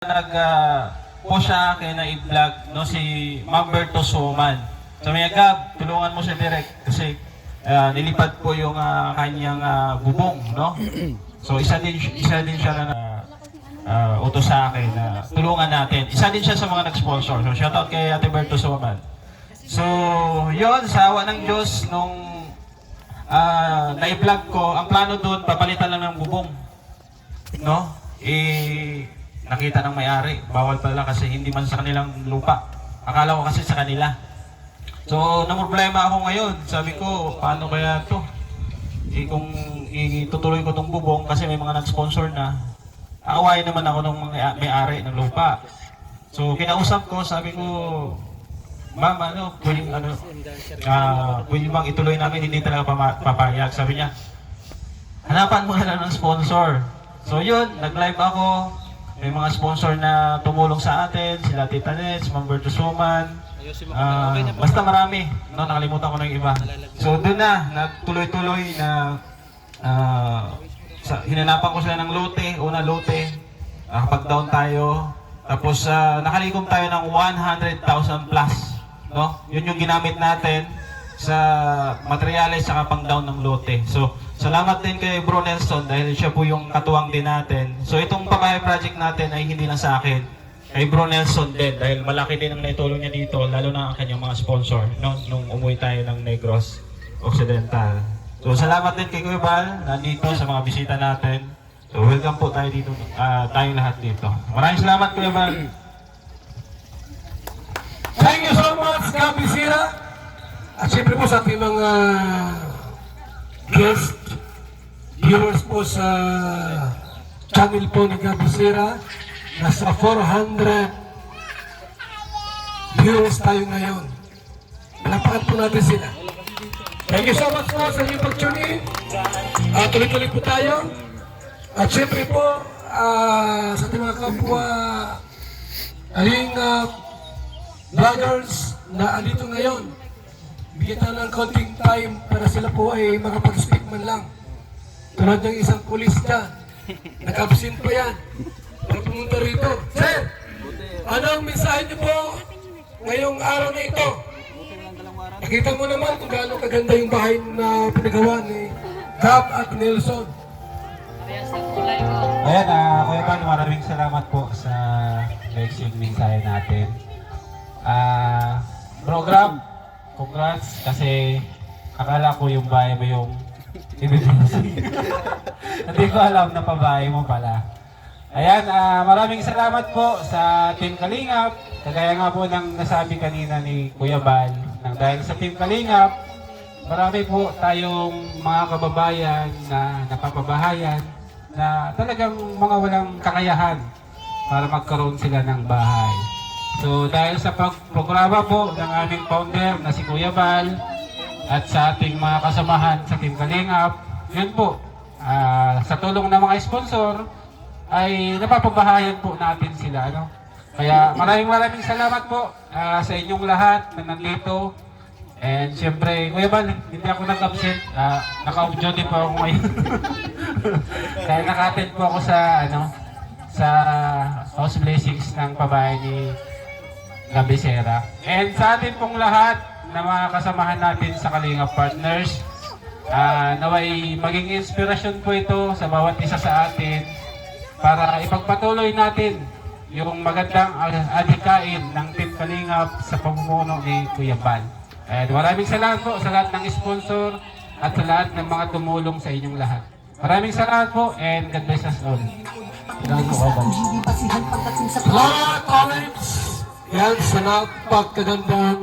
Po siya akin na i-vlog no, si Mamberto Suman. So may Gab, tulungan mo siya direct kasi nilipad po yung kanyang bubong, no? So isa din siya na utos sa akin na tulungan natin. Isa din siya sa mga nag-sponsor. So shoutout kay Ate Berto Suman. So yon, sa awa ng Diyos nung na-vlog ko, ang plano doon papalitan lang ng bubong, no? Nakita ng may-ari, bawal pala kasi hindi man sa kanilang lupa. Akala ko kasi sa kanila. So, namroblema ako ngayon. Sabi ko, paano kaya to? Kung itutuloy ko tong bubong kasi may mga nag-sponsor na, aawayin naman ako ng mga may-ari ng lupa. So, kinausap ko, sabi ko, ma'am, pwede bang ituloy namin, hindi talaga papayag. Sabi niya, hanapan mo na lang ng sponsor. So, yun, nag-live ako. May mga sponsor na tumulong sa atin, sila Tita Nets, Mamberto Suman, basta marami, no, nakalimutan ko na yung iba. So doon na, nagtuloy-tuloy na hinanapan ko sila ng lote, una lote, pag-down tayo, tapos nakalikom tayo ng 100,000 plus, no? Yun yung ginamit natin sa materyales sa pang-down ng lote. So, salamat din kay Bro Nelson dahil siya po yung katuwang din natin. So itong pabahay project natin ay hindi lang sa akin, kay Bro Nelson din dahil malaki din ang naitulong niya dito, lalo na ang kanyang mga sponsor, no? Nung umuwi tayo ng Negros Occidental. So salamat din kay Kuya Bal, nandito sa mga bisita natin. So welcome po tayo dito, tayong lahat dito. Maraming salamat Kuya Bal. Thank you so much, Kabisira. At siyempre po sa ating mga guest viewers po sa channel po ni Kabisira, nasa 400 viewers tayo ngayon. Palapakan po natin sila. Thank you so much po sa inyong pag-tune in. Tuloy-tuloy po tayo. At siyempre po sa ating mga kapwa aling vloggers na andito ngayon, bigyan tayo ng konting time para sila po ay makapag-speak man lang. Tulad ng isang pulis dyan, nag-absent pa yan para pumunta rito. Sir, anong mensahe niyo po ngayong araw na ito? Nakita mo naman kung gaano kaganda yung bahay na pinagawa ni Gab at Nelson. Ayan, Kuya Bal, maraming salamat po sa next mensahe natin. Program, congrats kasi akala ko yung bahay mo yung ibibigay. Hindi ko alam na pabahay mo pala. Ayan, maraming salamat po sa Team Kalingap. Kagaya nga po ng nasabi kanina ni Kuya Bal, nang dahil sa Team Kalingap, marami po tayong mga kababayan na napapabahayan na talagang mga walang kakayahan para magkaroon sila ng bahay. So dahil sa programa po ng aming founder na si Kuya Bal at sa ating mga kasamahan sa Team Kalingap, yun po, sa tulong ng mga sponsor ay napapabahayan po natin sila, ano? Kaya maraming salamat po sa inyong lahat na nandito. And siyempre, Kuya Bal, hindi ako nag-absent, naka-off duty po ako ngayon. Kaya naka-attend po ako sa house blessings ng pabahay ni Kabisira. And sa atin pong lahat na mga kasamahan natin sa Kalingap Partners, naway maging inspirasyon po ito sa bawat isa sa atin para ipagpatuloy natin yung magandang adhikain ng Team Kalingap sa pamumuno ni Kuya Bal. And maraming salamat po sa lahat ng sponsor at sa lahat ng mga tumulong sa inyong lahat. Maraming salamat po and God bless us all. Salamat po, Kuya Bal. Salamat, Alex! Yan sa napagkagandang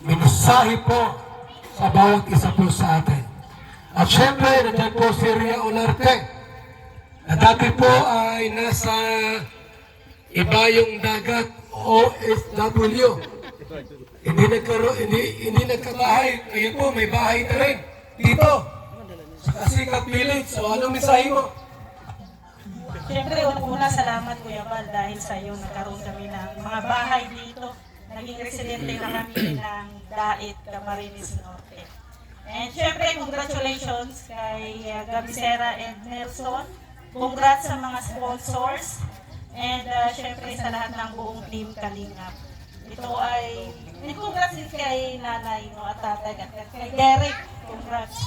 mensahe po sa bawat isa po sa atin. At syempre, nandiyan po si Ria Olarte na dati po ay nasa Ibayong Dagat OFW. Hindi nagkabahay. Ngayon po, may bahay na rin dito sa Kasikap Village. So, anong mensahe mo? Siyempre, una salamat Kuya Bal dahil sa iyo nagkaroon kami ng mga bahay dito. Naging residente na kami ng Dait, Camarines Norte. And siyempre, congratulations kay Kabisira and Nelson. Congrats sa mga sponsors. And syempre sa lahat ng buong team Kalingap. Ito ay, congrats din kay nanay no, at tatay at kay Derek. Congrats.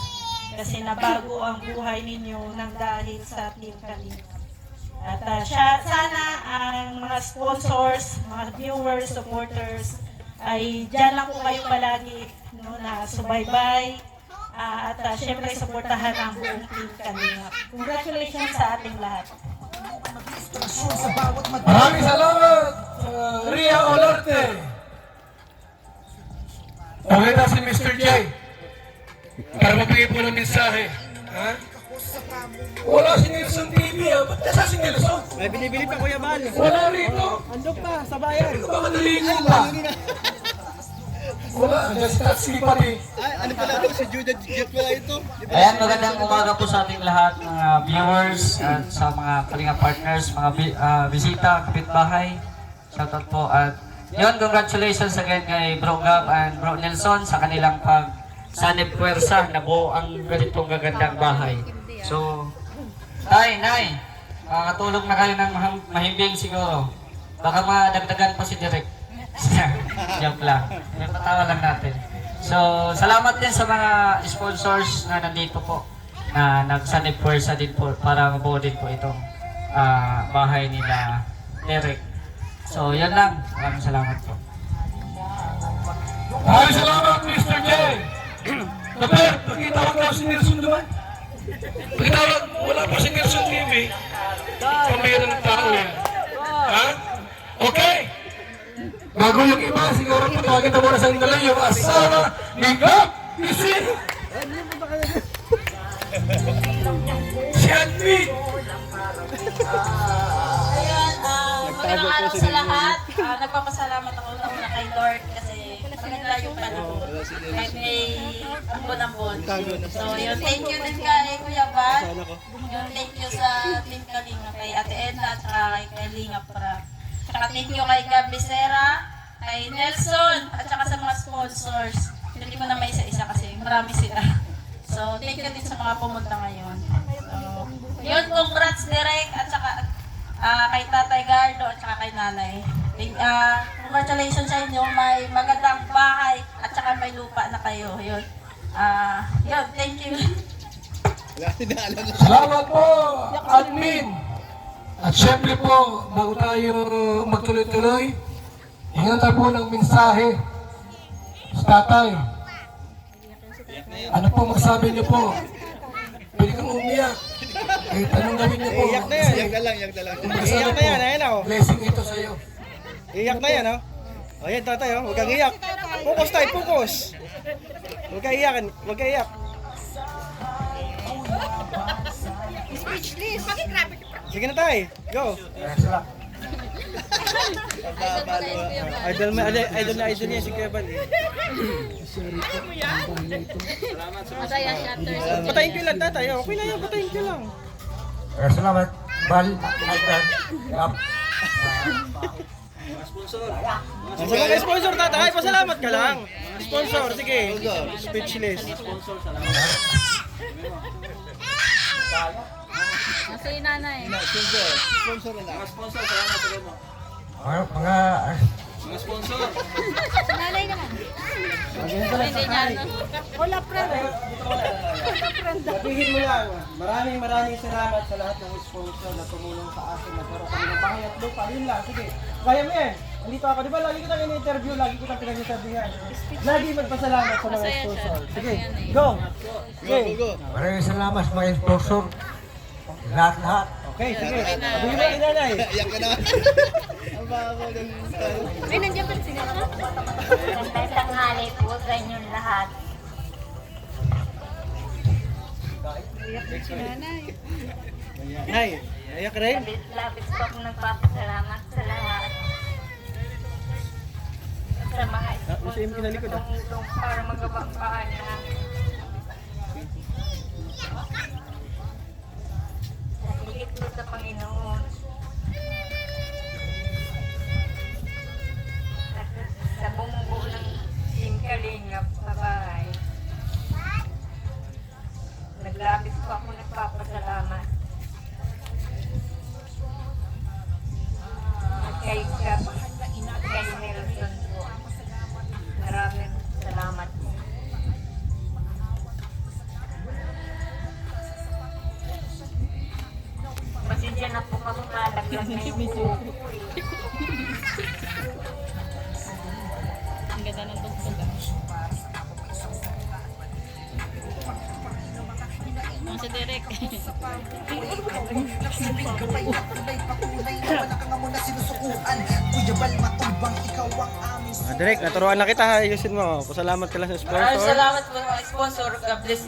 Kasi nabago ang buhay ninyo nang dahil sa team Kalingap. At sana ang mga sponsors, mga viewers, supporters, ay dyan lang po kayo palagi no, na subaybay. At syempre supportahan ang buong team Kalingap. Congratulations sa ating lahat. Maraming salamat, Ria Olarte. Okay na si Mr. J. Para magbigay po ng mensahe. Ha? Wala si Nelson TV, ha? Ba't nasa si Nelson? May binibili pa Kuya Bal. Wala rito. Andok pa, sa bayan. Ano ba madalingan ba? Wala, just taxi pati. Ay, ano pala ito? Si Judah Jet pala ito. Ayan, magandang umaga po sa ating lahat, mga viewers at sa mga Kalinga partners, mga bisita, kapitbahay. Shoutout po. At yun, congratulations again kay Bro Gab and Bro Nelson sa kanilang sanib puwersa na buo ang ganitong gagandang bahay. So, Nay, makakatulog na kayo ng mahimbing siguro. Baka madagdagan pa si Direk. Joke lang. Patawa lang natin. So, salamat din sa mga sponsors na nandito po na nagsanib puwersa din po para mabuo din po itong bahay nila Derek. So, yan lang. Maraming salamat po. Maraming salamat, Mr. J. Dapat, pakitawag ko si Nelson naman. Pakitawag, wala pa si Nelson TV. Pamira ng tao yan. Ha? Okay? Bago yung iba, siguro patawagin na muna sa nila yung asawa ni Gab Isin. Si Admin. Ayun, magandang araw sa lahat. Nagpapasalamat ako una kay Lord kasi maganda yung panahon. Kahit may ambon-ambon. So yun, thank you din kay Kuya Bal. Yun, thank you sa Team Kalinga, kay Ate Edna, at kay Kalinga Prab. Tsaka thank you kay Gab Becerra, kay Nelson, at saka sa mga sponsors. Hindi ko na may isa-isa kasi marami sila. So thank you din sa mga pumunta ngayon. So, yun, congrats Direk, at saka kay Tatay Gardo at saka kay Nanay. Congratulations sa inyo, may magandang bahay at saka may lupa na kayo. Yun. Yun, thank you. Salamat po, Admin. At syempre po, bago tayo magtuloy-tuloy, ingatan po ng mensahe sa tatay. Ano po magsabi niyo po? Pwede kang umiyak. Kahit anong gawin niyo po. Iyak na yan. Iyak na lang, iyak na lang. Iyak na yan, ayan o. Blessing ito sa iyo. Iyak na yan o. O yan, tatay o. Huwag kang iyak. Focus tayo, focus. Huwag kang iyakan, huwag kang iyak. Sige na tayo, go. Idol na idol niya si Kuya Bal. Patayin ko lang tatay, okay na yan, patayin ko lang. Salamat, Bal, Altan, Gab. Sa mga sponsor tatay, pasalamat ka lang. Sponsor, sige. Speechless. Nasa yung nanay. Sponsor na lang. Mga Sa nanay naman. Hindi niya, no? Wala friend. Sabihin mo lang, maraming salamat sa lahat ng sponsor na tumulong sa akin. Nagkaroon kami ng bahay at lupa. Yun lang, sige. Kaya mo yan. Nandito ako. Di ba lagi kitang in-interview, lagi kitang pinagsasabihan. Lagi magpasalamat sa mga sponsor. Sige, go! Sige. Maraming salamat sa mga sponsor. Lahat-lahat. Okay, sige. Sabihin mo kay nanay. Iyak ka naman. Ay, nandiyan pa sila. Magandang tanghali po sa inyong lahat. Nay, iyak ka rin? Labis po akong nagpapasalamat sa lahat. Sa mga Gusto yung kinalikod ah. sponsor para magabang paana. Higit po sa Panginoon. Sa bumubuo ng Team Kalingap sa bahay. Naglabis po ako nagpapasalamat. kay Nelson po. Maraming salamat po. Pasensya na po kami malaglag na yung buko. Ang ganda ng tugtog. Ang sa direct. Direk, naturuan na kita, ayusin mo. Pasalamat ka lang sa Maraming sponsor. salamat po mga sponsor. God bless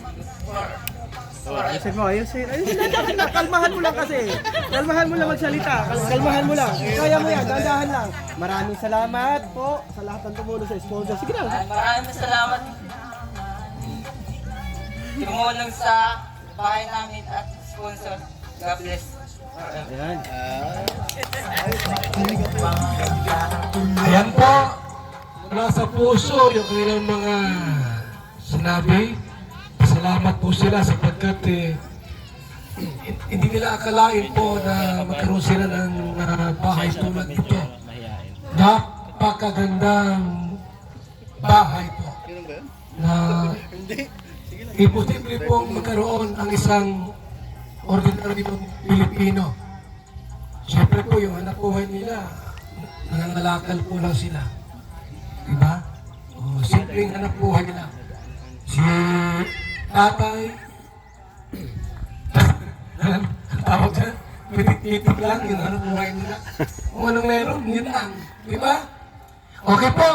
Ayusin mo, ayusin. Ayusin na, kalmahan mo lang kasi. Kalmahan mo lang magsalita. Kalmahan mo lang. Kaya mo yan, dahan lang. Maraming salamat po sa lahat ng tumulong sa sponsor. Sige na. Maraming salamat. Tumulong sa bahay namin at sponsor. God bless. Ayan. Ayan po, mula sa puso yung kanilang mga sinabi. Salamat po sila sapagkat hindi nila akalain po na magkaroon sila ng bahay tulad ito. Napakagandang bahay po. Na imposible pong magkaroon ang isang ordinary Pilipino. Siyempre po yung anak buhay nila, nangangalakal po lang sila. Diba? O, simpleng anak buhay nila. Si tatay, tawag dyan, pitik-pitik lang, yun anak buhay nila. Kung anong meron, yun lang. Diba? Okay po.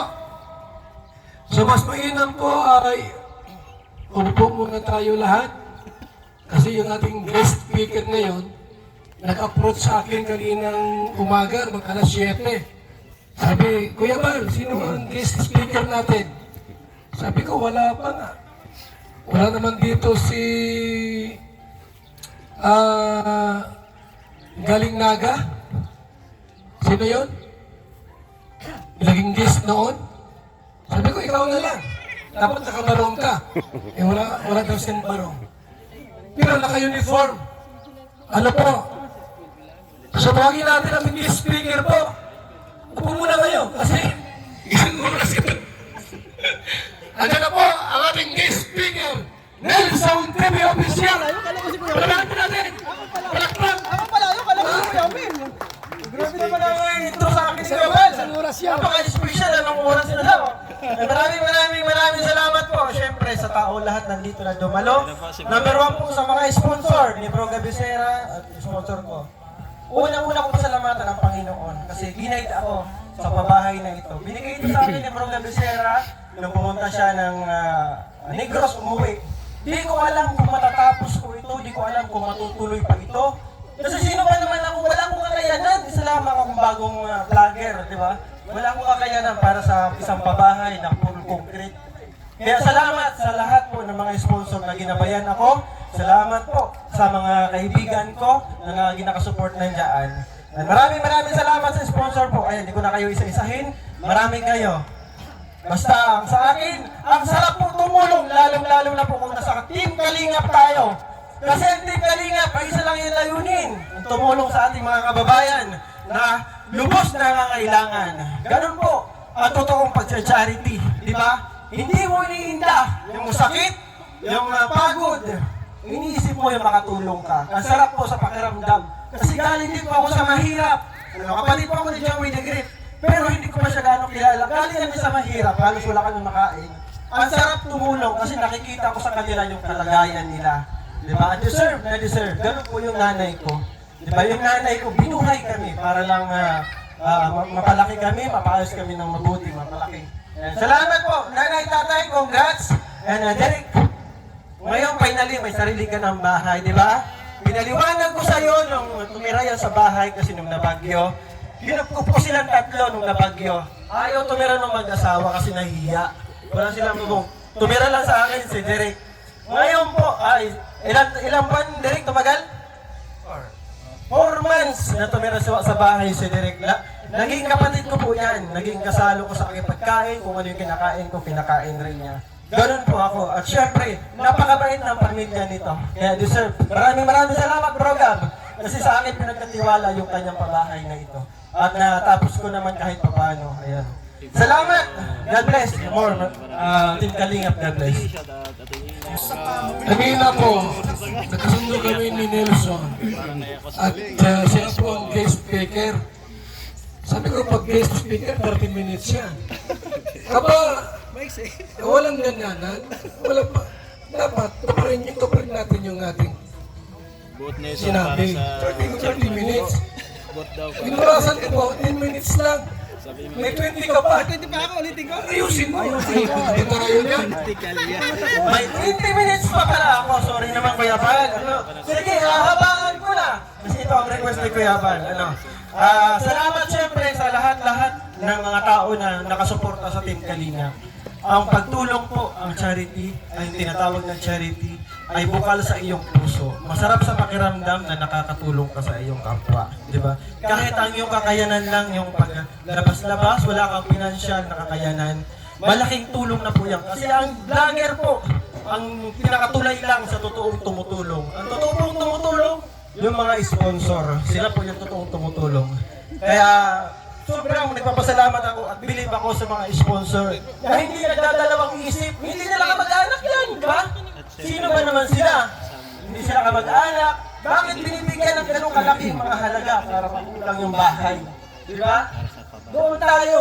So mas mainam po ay upo muna tayo lahat. Kasi yung ating guest speaker ngayon, nag-approach sa akin kaninang umaga, mag-alas 7. Sabi, Kuya Bal, sino ang guest speaker natin? Sabi ko, wala pa nga. Wala naman dito si Galing Naga. Sino yun? Naging guest noon. Sabi ko, ikaw na lang. Dapat nakabarong ka. Wala daw siyang barong. Pero naka-uniform. Ano po? So tawagin natin ang guest speaker po. Upo muna kayo kasi isang oras ka. Andiyan na po ang ating guest speaker, Nelson TV Official. Palakpakan natin. Palakpak. Ako pala, ayun, kala ko si Yamin. Grabe naman ang intro sa akin si Gabal. Napaka-special, anong oras na daw. Maraming salamat po. Siyempre sa tao lahat nandito na dumalo. Number 1 po sa mga sponsor ni Bro Gabisera at sponsor ko. Unang-una ko pasalamatan ang Panginoon kasi ginaid ako sa pabahay na ito. Binigay ito sa akin ni Bro Gabisera nung pumunta siya ng Negros, umuwi. Di ko alam kung matatapos ko ito, di ko alam kung matutuloy pa ito. Kasi sino ba naman ako, wala akong kakayanan. Isa lamang akong bagong vlogger, di ba? Wala akong kakayanan para sa isang pabahay na full concrete. Kaya salamat sa lahat po ng mga sponsor na ginabayan ako. Salamat po sa mga kaibigan ko na ginakasupport nandiyan. Maraming salamat sa sponsor po. Ayan, hindi ko na kayo isa-isahin. Marami kayo. Basta sa akin, ang sarap po tumulong, lalong-lalo na po kung nasa Team Kalingap tayo. Kasi ang Team Kalingap ay isa lang yung layunin, tumulong sa ating mga kababayan na lubos na nangangailangan. Ganun po ang totoong pag-charity, di ba? Hindi mo iniinda yung sakit, yung pagod. Iniisip mo yung makatulong ka. Ang sarap po sa pakiramdam. Kasi galing din po ako sa mahirap. Kapatid po ako ni Joey de Grip. Pero hindi ko pa siya gano'ng kilala. Galing kami sa mahirap, halos wala kami makain. Ang sarap tumulong kasi nakikita ko sa kanila yung kalagayan nila. Di ba? Deserve na deserve. Ganun po yung nanay ko. Di ba? Yung nanay ko, binuhay kami para lang mapalaki kami, mapaayos kami ng mabuti, mapalaki. And salamat po, nanay, tatay, congrats. And Derek, ngayon finally may sarili ka ng bahay, di ba? Pinaliwanag ko sa iyo nung tumira yan sa bahay kasi nung nabagyo. Hinapko po silang tatlo nung nabagyo. Ayaw tumira nung mag-asawa kasi nahihiya. Wala silang bubong. Tumira lang sa akin si Derek. Ngayon po, ay, ilang buwan, Derek, tumagal? 4 months na tumira sa bahay si Derek. Naging kapatid ko po yan. Naging kasalo ko sa aking pagkain. Kung ano yung kinakain ko, pinakain rin niya. Ganun po ako. At syempre, napakabait ng pamilya nito. Kaya deserve. Maraming salamat, Bro Gab. Kasi sa akin pinagkatiwala yung kanyang pabahay na ito. at natapos ko naman kahit papaano. Ayan. Salamat! God bless! More, Team Kalingap, God bless. Kanina po, nakasundo kami ni Nelson. At siya po ang guest speaker. Sabi ko, pag guest speaker, 30 minutes yan. Walang ganyanan. Wala pa. Dapat, tuparin natin yung ating sinabi. 30 minutes. Pinurasan ko po, 10 minutes lang. May 20 ka pa. 20 pa ako, ulitin ko. Ayusin mo. Ito na yun yan. May 20 minutes pa pala ako. Sorry naman, Kuya Bal. Sige, habangan ko na. Kasi ito ang request ni Kuya Bal. Salamat syempre sa lahat-lahat ng mga tao na nakasuporta sa Team Kalingap. Ang pagtulong po, ang charity, ay tinatawag na charity, ay bukal sa iyong puso. Masarap sa pakiramdam na nakakatulong ka sa iyong kapwa. Di ba? Kahit ang iyong kakayanan lang, yung paglabas-labas, wala kang pinansyal na kakayanan, malaking tulong na po yan. Kasi ang vlogger po, ang pinakatulay lang sa totoong tumutulong. Ang totoong tumutulong, yung mga sponsor. Sila po yung totoong tumutulong. Kaya, sobrang nagpapasalamat ako at believe ako sa mga sponsor na hindi nagdadalawang isip. Hindi nila kamag-anak yan, di ba? Sino ba naman sila? Hindi sila kamag-anak. Bakit binibigyan ng ganong kalaking mga halaga para makulang yung bahay? Di ba? Doon tayo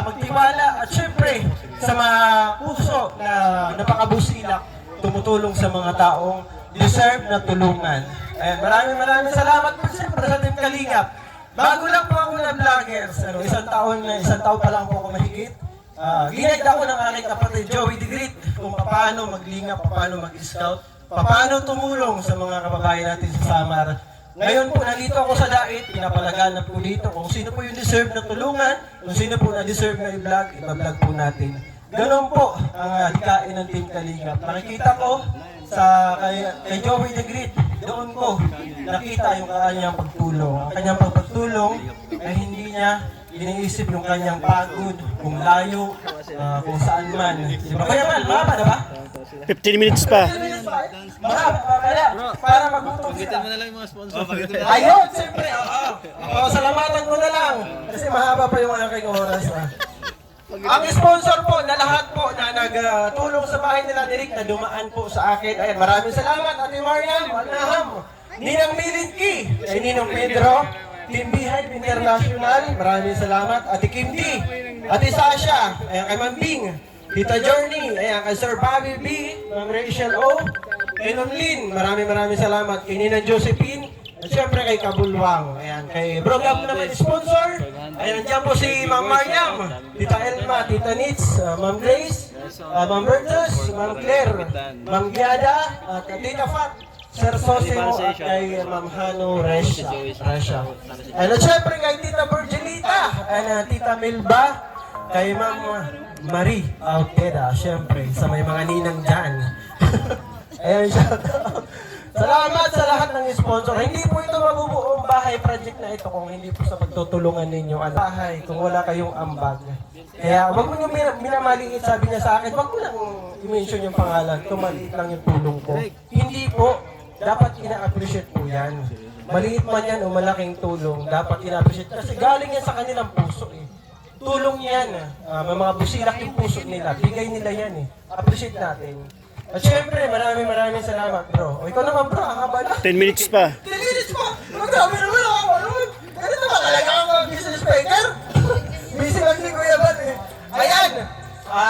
magtiwala at syempre sa mga puso na napakabusilak tumutulong sa mga taong deserve na tulungan. Ayan, maraming salamat po siyempre sa Team Kalingap. Bago lang po ako na vloggers, isang taon pa lang po ako mahigit. Ginag ako ng aking kapatid Joey Digrit kung paano maglingap, paano mag-scout, paano tumulong sa mga kababayan natin sa Samar. Ngayon po, nandito ako sa Dait, pinapalaganap po dito kung sino po yung deserve na tulungan, kung sino po na deserve na i-vlog, iba-vlog po natin. Ganon po ang hikain ng Team Kalingap. Nakikita ko kay Joey Digrit, doon ko nakita yung kanyang pagtulong. Ang kanyang pagtulong ay hindi niya iniisip yung kanyang pagod, kung layo, kung saan man. Diba? Kaya man, mahaba na ba? 15 minutes pa. 15 minutes pa? Mahaba pa kaya, para magutong sila. Ayun, siyempre, salamatan ko na lang. Kasi mahaba pa yung aking oras. Ang sponsor po na lahat po na nagtulong sa bahay nila direct na dumaan po sa akin. Ayan, maraming salamat Ate Mariam, Anaham, Ninang Milinki, ay Ninong Pedro, Team Beehive International, maraming salamat. Ate Kim D, Ate Sasha, ayan kay Ma'am Bing, Tita Journey, ayan kay Sir Bobby B, Ma'am Rachel O, kay Ma'am Lynn, maraming salamat. Kay Ninang Josephine, at syempre kay Kabulwang, ayan, kay Bro Gab naman sponsor, ayan, dyan po si Ma'am Mariam, Tita Elma, Tita Nitz, Ma'am Grace, Ma'am Bertus, Ma'am Claire, Ma'am Giada, at Tita Fat, Sir Sosimo, at kay Ma'am Hano Resha. Ayan, at syempre kay Tita Virgilita, ayan, Tita Milba, kay Ma'am Marie Auteda, syempre, sa may mga ninang dyan. Ayan, shout out. Salamat sa lahat ng sponsor. Hindi po ito mabubuong bahay project na ito kung hindi po sa pagtutulungan ninyo ang bahay, kung wala kayong ambag. Kaya wag mo nyo minamaliit, sabi niya sa akin, wag mo lang i-mention yung pangalan, kung maliit lang yung tulong ko. Hindi po, dapat ina-appreciate po yan. Maliit man yan o malaking tulong, dapat ina-appreciate. Kasi galing yan sa kanilang puso eh. Tulong yan, may mga busilak yung puso nila, bigay nila yan eh. Appreciate natin. At syempre, maraming salamat, bro. O ikaw naman, bro, ang haba na. 10 minutes pa. 10 minutes pa! Magkami naman ako, naman. Ganito ba talaga ako business speaker? Busy lang si Kuya Bal eh. Ayan!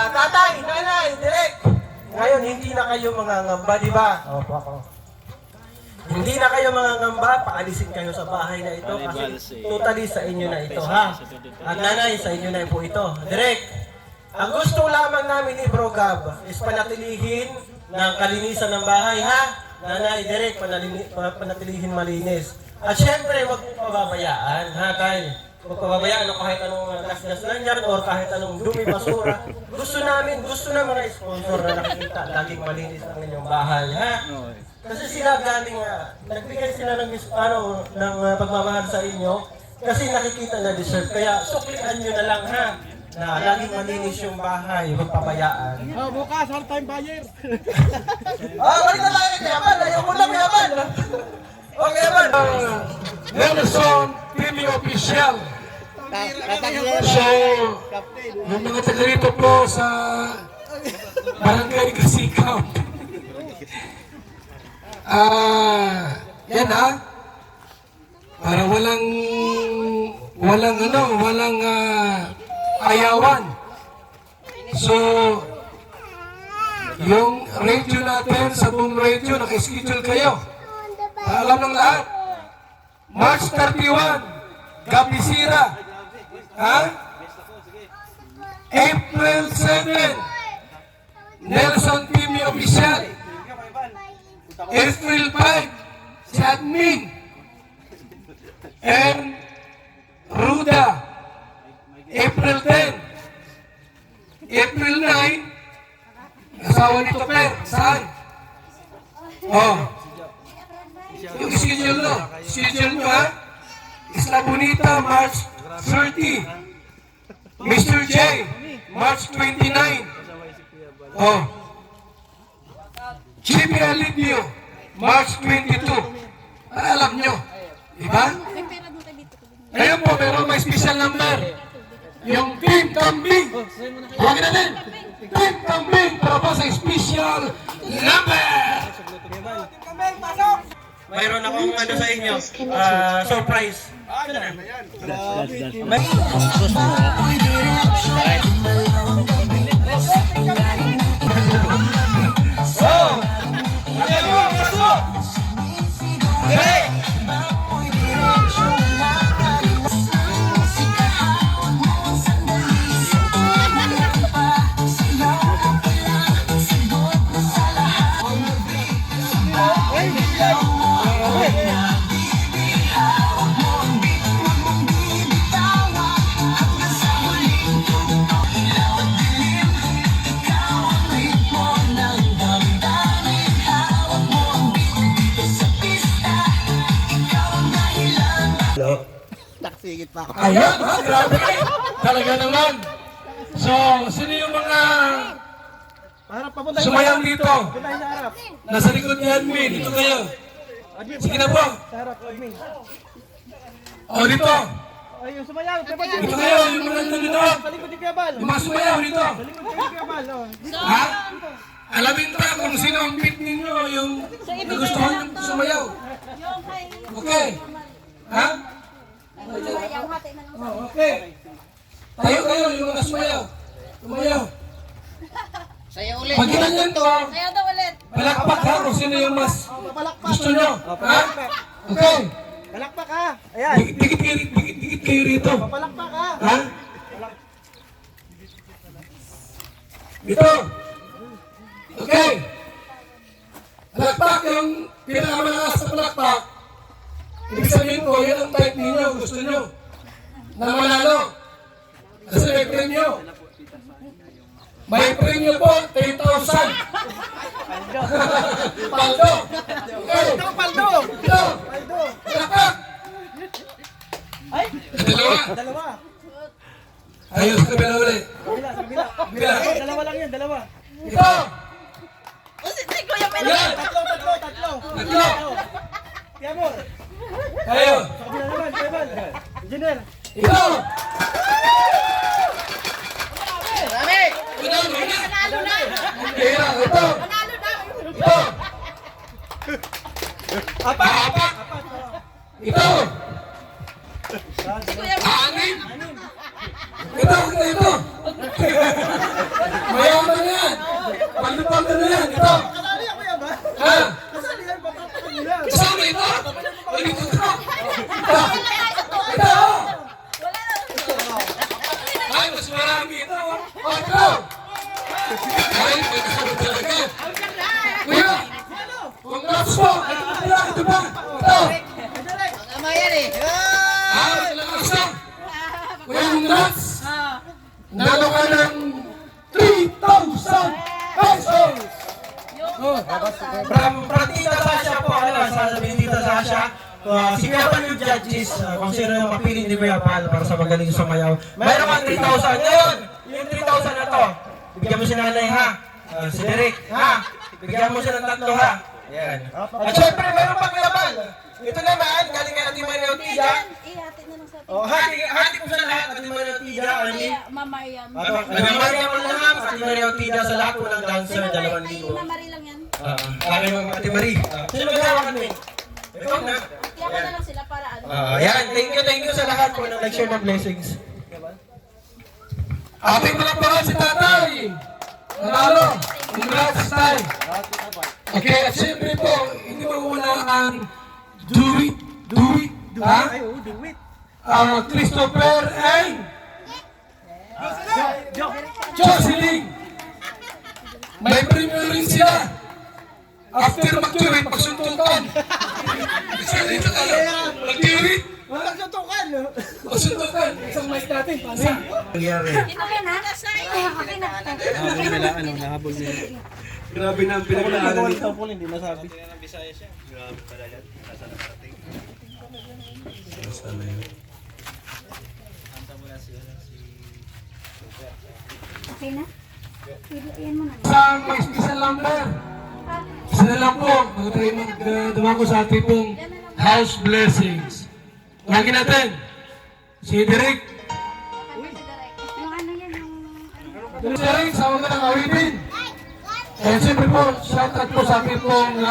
Tatay, nanay, direct! Ngayon, hindi na kayo mangangamba, di ba? Opo ako. Hindi na kayo mangangamba, paalisin kayo sa bahay na ito kasi totally sa inyo na ito, ha? At nanay, sa inyo na po ito. Direct! Ang gusto lamang namin ni Bro Gab is panatilihin ng kalinisan ng bahay, ha? Nanay, direct, panatilihin malinis. At syempre, huwag mong pababayaan, ha, tay? Huwag pababayaan o kahit anong gas-gas lang yan o kahit anong dumi, basura. Gusto ng mga sponsor na nakikita, laging malinis ang inyong bahay, ha? Kasi sila galing, nagbigay sila ng pagmamahal sa inyo kasi nakikita na deserve. Kaya suklian nyo na lang, ha? Na laging malinis yung bahay, huwag pabayaan. Bukas, all-time buyer. Balik na tayo kay Yaman. Ayaw mo lang, Yaman. Okay, Yaman. Nelson TV official. So, yung mga taga rito po sa Barangay Kasikaw. Yan ha. Para walang ayawan. So, yung radio natin, sa buong radio, naka-schedule kayo. Para alam ng lahat. March 31, Gabi Sira. Ha? April 7, Nelson Timmy Official. April 5, si Admin. And Ruda. April 10. April 9, asawa ni Toper. Saan? Oh. Yung schedule nyo. Schedule nyo ha? Isla Bonita, March 30. Mr. J, March 29. Oh. Chibi Alivio, March 22. Para alam nyo. Diba? Ngayon po, meron may special number. Yung Team Kambing. Huwag na din. Team Kambing para po sa special number. Mayroon akong ano sa inyo, surprise. Ayan, ha? Grabe. Talaga naman. So, sino yung mga Harap, papunta sumayang dito? Puntahin sa harap. Nasa likod ni Admin. Dito kayo. Sige na po. Sa harap, admin. O, dito. Ay, yung sumayaw. Dito kayo. Yung mga nandun dito. Sa likod ni Piabal. Yung mga sumayaw dito. Sa likod ni Piabal. Oh. Ha? Alamin pa kung sino ang beat ninyo yung nagustuhan yung sumayaw. Okay. Ha? Oh, okay. Tayo kayo yung mga sumayaw. Sumayaw. Pag ginanyan to, Ayaw daw ulit. palakpak ha kung sino yung mas gusto nyo. Ha? Okay. Palakpak ha. Ayan. Dikit kayo rito. Palakpak ha. Ha? Dito. Okay. Palakpak yung pinakamalakas sa palakpak. Ibig sabihin ko, yan ang type ninyo, gusto nyo. Na manalo. Kasi may premyo. May premyo po, 10,000. Paldo. Okay. Ito, paldo. Ito. Paldo. Palakpak. Ay. Dalawa. Dalawa. Ayos ka bila ulit. Kabila, sa kabila. Kabila. Dalawa lang yan, dalawa. Ito. Yan. Tatlo. Tatlo. Piamor. Tayo. Sa kabila naman, Piabal. Engineer. Ito. Panalo na. Kaya, ito. Panalo na. Ito. Apat. Ito. Anim. Ito. Mayaman na yan. Paldo na yan. Ito. Kasali ako yan ba? Ha? Kasali yan, papatakan nila. Kasama ito. Ito. Ito. Ay, mas marami ito. Ito. Ay, magkano talaga. Kuya. Congrats po. Ito ba? Ito. Tama yan eh. Ah, malakas na. Kuya, congrats. Nalo ka ng 3,000 pesos. From Tita Sasha po, sasabihin Tita Sasha, si Kuya Pal yung judges, kung sino yung mapili ni Kuya Pal para sa magaling sumayaw. Mayroon kang 3,000. Ngayon, yung 3,000 na to, bigyan mo si nanay ha, si Derek ha, bigyan mo siya ng 3 ha. Yan. At syempre, mayroon pang Kuya Pal. Ito naman, galing nga natin Maria Ortiga. Oh, hati ko sa lahat. Ate Maria Tida, Arnie. Mama yan. Ate Maria mo lahat. Ate Maria Tida sa lahat. Walang dancer, 2,000. Mama rin lang yan. Akin mo, Ate Marie. Sino maghawakan mo? Ikaw na. Kaya ko na lang sila para ano. Yan, thank you sa lahat po na nag-share ng blessings. Ating palakpakan si Tatay! Nanalo! Congrats, Tay! Okay, at siyempre po, hindi mawala ang Do It, ha? Ay, do it. Christopher and Jocelyn! May premium rin sila! After mag-do it, magsuntukan! Isa dito kayo! Mag-do-it! Walang sutukan, no? Magsuntukan! Isang mic natin, pasa! Nangyari. Ito yan ha? Okay na. Nahabol nila. Grabe na ang Ako lang pinagdaanan nagawa nito. ng Paul, hindi nasabi. Okay na? Yan mo na. Isang may special number. Isa na lang po, magtayo dumako sa ating pong house blessings. Lagi natin, si Derek. Yung ano yan, yung... Derek, sa mga ng awitin. And siyempre po, shoutout po sa ating pong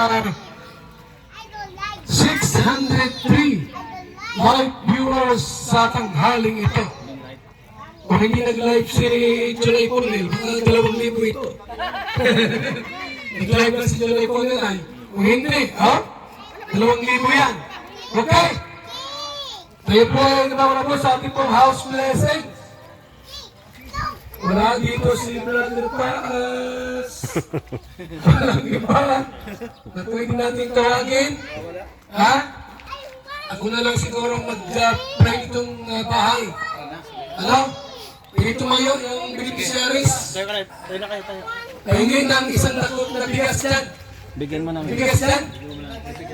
603 live viewers sa tanghaling ito. Kung hindi nag-live si July Cornel, mga 2,000 ito. Nag-live na si July Cornel ay. Kung hindi, 2,000 yan. Okay? Tayo po ay nabawala po sa ating pong house blessing. Wala dito si Brother Paas. Walang iba na pwede natin tawagin. Ha? Ako na lang siguro mag-pray itong bahay. Ano? Pwede tumayo yung beneficiaries. Tayo na kayo, tayo. Pahingin ng isang takot na bigas dyan. Bigyan mo ng Bigas dyan?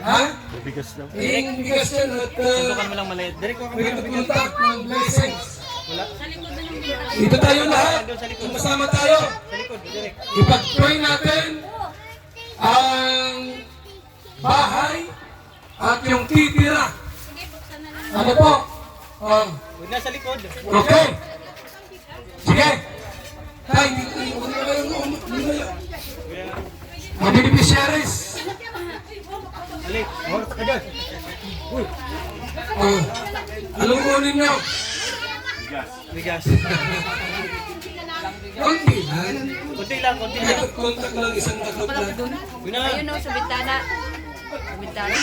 Ha? bigas daw. Pahingin bigas dyan at Sukan mo lang maliit. Derek, ko pwede pumunta ng blessings. Dito tayo lahat. Masama tayo. sa likod, Derek. Ipag-pray natin ang bahay at yung titira. Ano po? Huwag na sa likod. Okay. Sige. Tay, hindi na kayo mga beneficiaries. Alik. Oh, agad. Anong kunin nyo? Bigas. Konti lang. Kunti lang, kunti lang. Kontak lang, isang takot lang. Yun na. Ayun o, sa bintana. Sa bintana.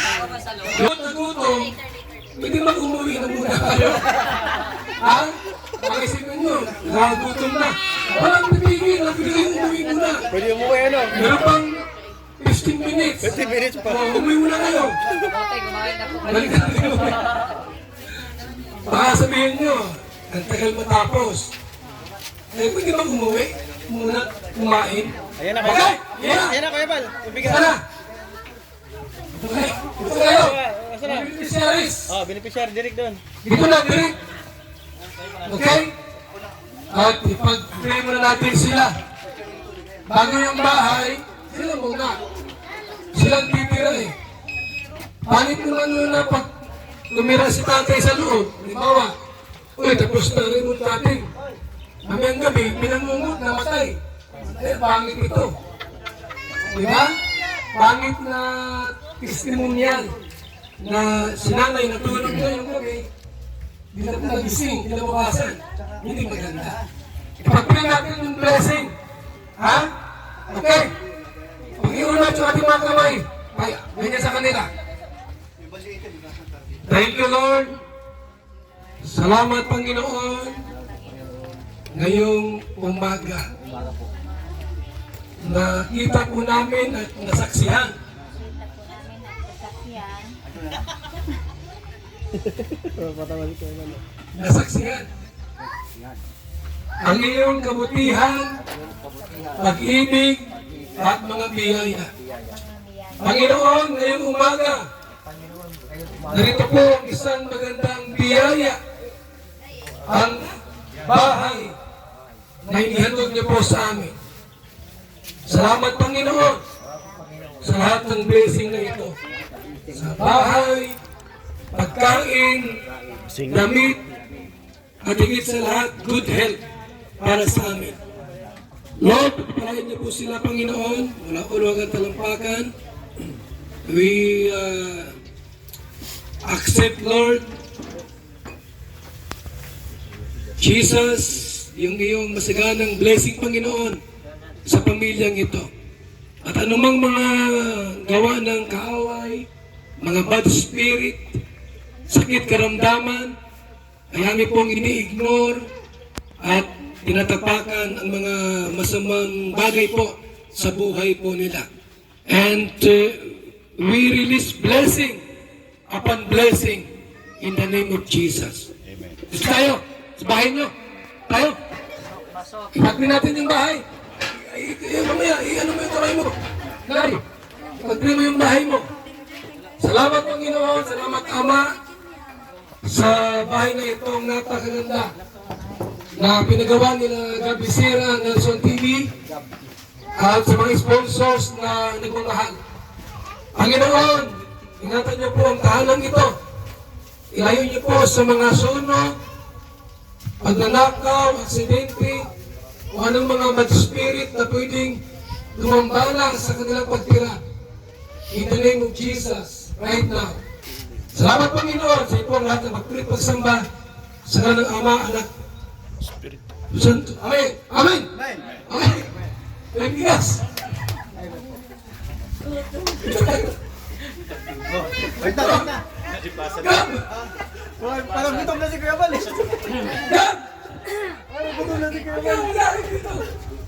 Yung nagutom, pwede mag-umuwi na muna tayo. Ha? Pakisipin nyo, nagutom na. Walang pipigil, nabigay umuwi muna. Pwede umuwi, ano? Meron pang 15 minutes. 20 minutes pa. Umuwi muna kayo. Balik na kayo. Baka sabihin nyo, ang tagal matapos. Eh, pwede ba umuwi? Muna, kumain. Ayan na, Okay, Kuya. yeah. Ayan na, Kuya Bal. Yung bigas. Sana. Okay, dito kayo. Asa na? Beneficiaries. Oh, beneficiary Derek doon. Dito na, direct. Okay? At ipag-pray muna natin sila. Bago yung bahay, sila muna. Silang titira eh. Pangit naman muna pag lumira si tatay sa loob. Halimbawa, uy, tapos na rin yung tatay. Mamayang gabi, pinangungot, namatay. Eh, pangit ito. Diba? Pangit na testimonial na si nanay natulog na yung gabi. Hindi na nagising, kinabukasan. Hindi maganda. Ipag-pray natin yung blessing. Ha? Okay? Pag-iwan natin yung ating mga kamay. Ay, ganyan sa kanila. Thank you, Lord. Salamat, Panginoon. Ngayong umaga, nakita po namin at nasaksihan. Nasaksihan ang iyong kabutihan, pag-ibig, at mga biyaya. Panginoon, ngayong umaga, narito po ang isang magandang biyaya, ang bahay na inihandog niyo po sa amin. Salamat, Panginoon, sa lahat ng blessing na ito. Sa bahay, pagkain, damit, at higit sa lahat, good health para sa amin. Lord, pagpalain niyo po sila, Panginoon, wala uluwagan talampakan. We accept, Lord, Jesus, yung iyong masaganang blessing, Panginoon, sa pamilyang ito. At anumang mga gawa ng kaaway, mga bad spirit, sakit karamdaman, ay aming pong ini-ignore at tinatapakan ang mga masamang bagay po sa buhay po nila. And we release blessing upon blessing in the name of Jesus. Amen. Gusto tayo, sa bahay nyo, tayo. Ipagpin natin yung bahay. Mamaya, ano mo yung kamay mo? Nay, ipagpin mo yung bahay mo. Salamat Panginoon, salamat Ama, sa bahay na itong napakaganda na pinagawa nila Gabi Sera, Nelson TV, at sa mga sponsors na nagmamahal. Panginoon, ingatan niyo po ang tahanan ito. Ilayo niyo po sa mga sunog, pagnanakaw, aksidente, o anong mga bad spirit na pwedeng lumambala sa kanilang pagtira. In the name of Jesus, right now. Salamat Panginoon sa ito ang lahat na magpilit pagsamba sa kanang Ama, Anak, Santo. Amen! Amen! Amen! Yes! Wait na. Gab! Parang gutom na si Kuya Bal eh. Gab! Parang gutom na si Kuya Ano Bal. ang nangyari dito?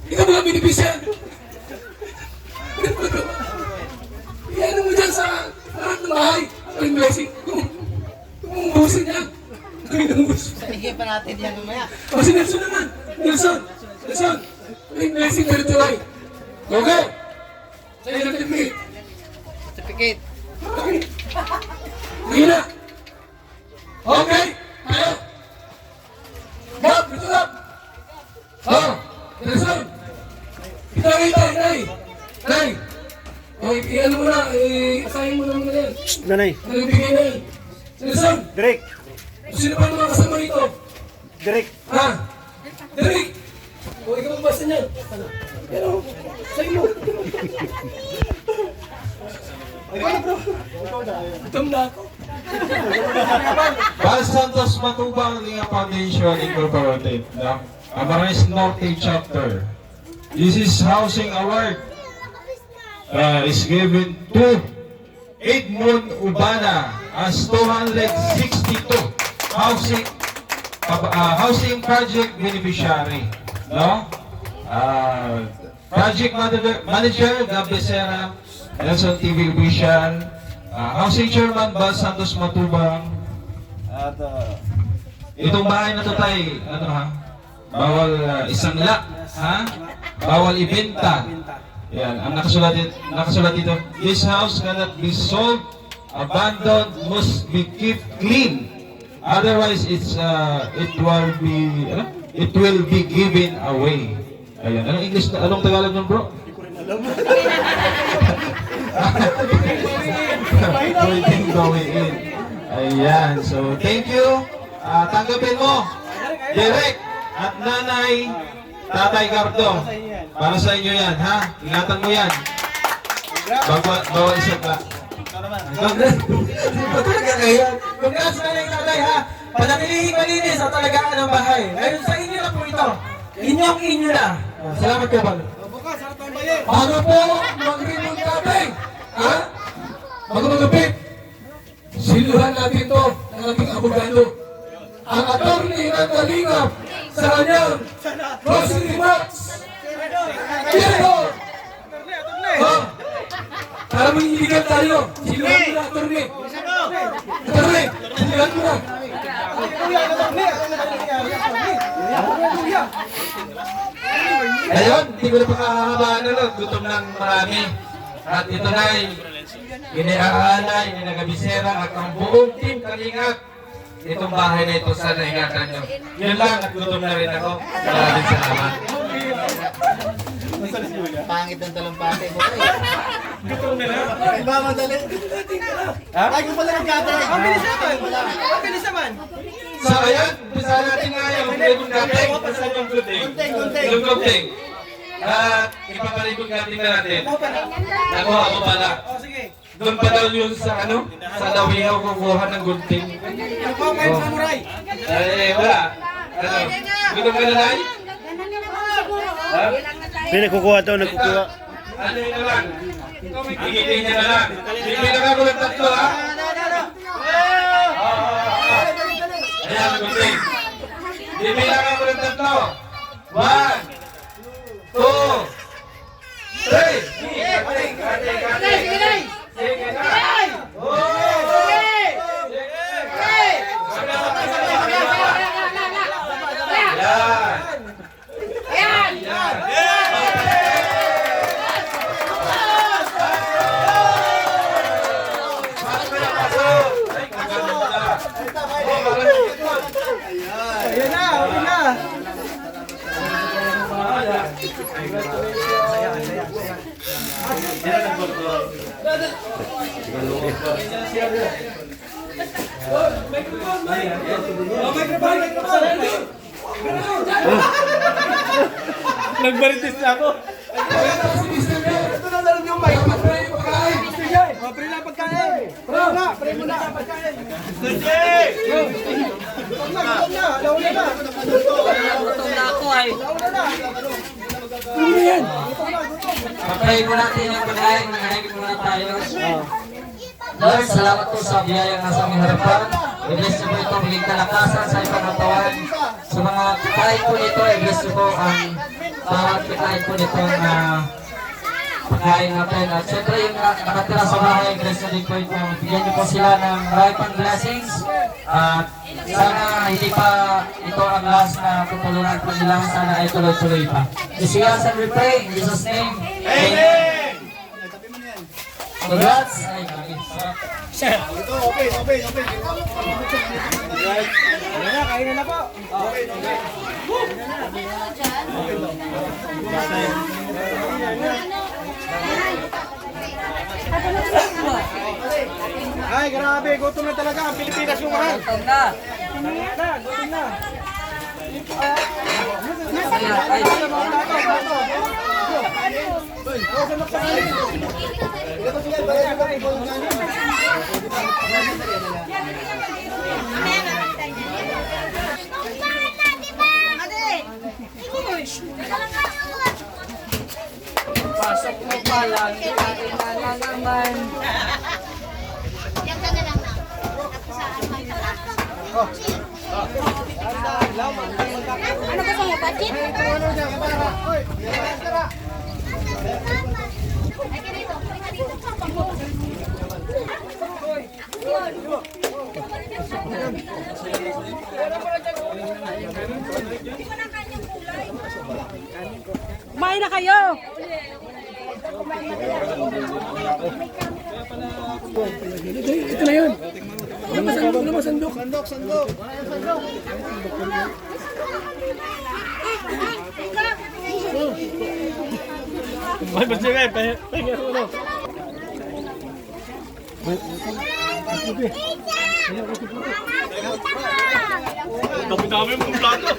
Ikaw mga binibisan! Iyan mo dyan sa lahat ng bahay. Ang blessing. Kung busin niya. Ang busin. Sige pa natin yan mamaya. O si Nelson naman. Nelson. Ang blessing na rito ay. Okay. Sa'yo lang tipid. Certificate. Okay. Hina. Okay. Tayo. Gab, ito lang. Oh, Nelson. Nay. Okay, iyan mo na. Asahin mo na mga yan. Nanay. Nagbigay na yan. Nelson. Direk. Sino pa mga kasama rito? Direk. Ha? Derek! O, ikaw ang basta niyan. Pero, sa'yo mo. Gutom na ako. Val Santos Matubang Linga Foundation Incorporated, the Camarines Norte Chapter. This is housing award is given to Edmond Ubana as 262 housing project beneficiary. No? Project manager Gabi Sera, Nelson TV Official, housing chairman Val Santos Matubang. At itong bahay na to tayo, ano ha? Bawal isangla, ha? Bawal ibenta. Yan, ang nakasulat dito, this house cannot be sold, abandoned, must be kept clean. Otherwise, it will be given away. Ayan, anong English, anong Tagalog nun, bro? Hindi ko rin alam. Pwedeng going in. Ayan, so thank you. Tanggapin mo, Derek at Nanay, Tatay Gardo. Para sa inyo yan, ha? Ingatan mo yan. Bawal isa ka. Talaga kayo. Congrats na lang tatay ha. Panatilihin malinis sa talagaan ng bahay. Ngayon sa inyo na po ito. Inyo na. Salamat kayo Bal. Bukas, harap tayong bayan. Bago po mag-rinong tatay, ha? Magmagapit. Siluhan natin to ng ating abogado. Ang attorney ng kalingap sa kanyang closing remarks. Pero, para manginiligan tayo, siluhan mo na, attorney. Attorney, siluhan mo na. Ngayon, hindi ko na pakakahabaan na lang. Gutom ng marami. At ito na iniaalay, inagabisera at ang buong team Kalingap. Itong bahay na ito, sana ingatan nyo. Yun lang, naggutom na rin ako. Maraming salamat. Pangit ng talumpate mo eh. Iba madali. Ay, kung pala nagkatay. Ang bilis naman. So, ayan, bisa natin nga ipaparibon natin. Yung gunting. At ipaparibon natin natin. Nakuha ko pala. Oh, sige. Doon pa daw yun sa ano? Sa Dawihaw kukuha ng gunting. Ano pa kayo, samurai? Eh, wala. Ano? Gutom ka na lang? Ha? May nagkukuha to, nagkukuha. Ano yun na lang? Higilin niya na lang. Bibilang ako ng tatlo, ha? Ayan, gunting. Bibilang ako ng tatlo. 1, 2, 3. Sige na. Yan. Ayan na, okay na. Nagbaritis na ako. Ito na lang yung mic. Mag-pray yung pagkain. Oh, pre na pagkain. Pre mo na pagkain. Gutom na. Alauna na. Gutom na ako ay. Alauna na. Pagpray po natin yung pagkain, nangahigit muna tayo. Lord, salamat po sa biyayang nasa aming harapan. I-bless niyo po ito, biging kalakasan sa ipang katawan. Sa mga kikain po nito, i-bless niyo po ang bawat kikain po nito na pagkain natin. At syempre yung nakatira sa bahay, i-bless niyo din po ito. Bigyan niyo po sila ng marami pang blessings. At sana hindi pa ito ang last na tutulungan po nila. Sana ay tuloy-tuloy pa. Jesus, and we pray in Jesus' name. Amen. Congrats! Ay, grabe. Sarap. Ayan na, kainin na po. Ay, grabe. Gutom na talaga. Ang Pilipinas yung mahal. Gutom na. Gutom na. Ay, pasok mo pala. Na naman. Ano gusto mo, budget? Kumain na kayo! Ito na yun. Sandok. Ay, basta nga, pahinga ko na. Dami-dami mong plato.